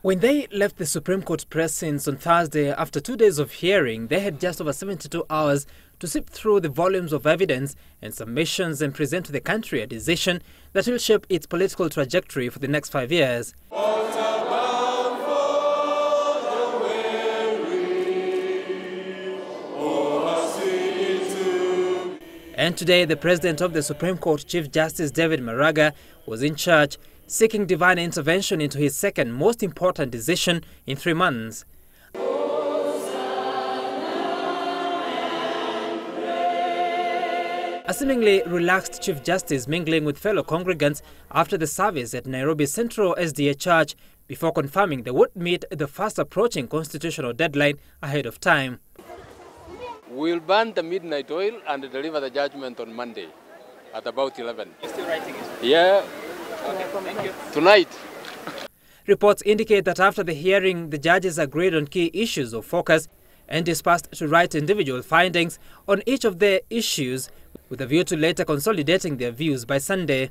When they left the Supreme Court precincts on Thursday after 2 days of hearing, they had just over 72 hours to sift through the volumes of evidence and submissions and present to the country a decision that will shape its political trajectory for the next 5 years. And today, the President of the Supreme Court, Chief Justice David Maraga, was in charge, seeking divine intervention into his second most important decision in 3 months. A seemingly relaxed Chief Justice mingling with fellow congregants after the service at Nairobi Central SDA Church before confirming they would meet the fast approaching constitutional deadline ahead of time. We'll burn the midnight oil and deliver the judgment on Monday at about 11. You're still writing it? Yeah. Okay, thank you. Tonight. Reports indicate that after the hearing, the judges agreed on key issues of focus and dispersed to write individual findings on each of the issues with a view to later consolidating their views by Sunday.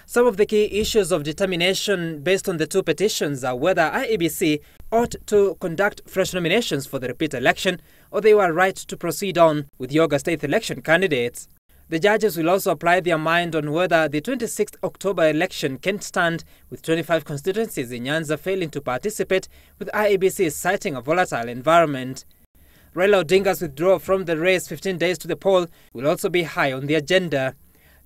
Some of the key issues of determination based on the 2 petitions are whether IEBC ought to conduct fresh nominations for the repeat election or they were right to proceed on with the August 8th election candidates. The judges will also apply their mind on whether the 26th October election can stand with 25 constituencies in Nyanza failing to participate, with IEBC citing a volatile environment. Raila Odinga's withdrawal from the race 15 days to the poll will also be high on the agenda.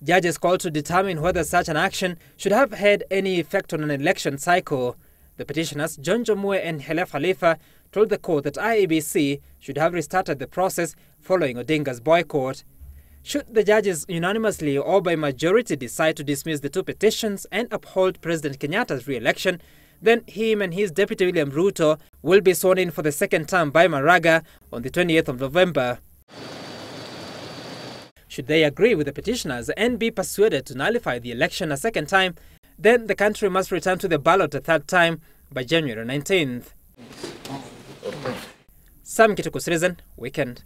Judges called to determine whether such an action should have had any effect on an election cycle. The petitioners, John Jomue and Hele Khalifa, told the court that IEBC should have restarted the process following Odinga's boycott. Should the judges unanimously or by majority decide to dismiss the 2 petitions and uphold President Kenyatta's re-election, then him and his deputy William Ruto will be sworn in for the second term by Maraga on the 28th of November. Should they agree with the petitioners and be persuaded to nullify the election a second time, then the country must return to the ballot a third time by January 19th. Sam Kituku, Citizen Weekend.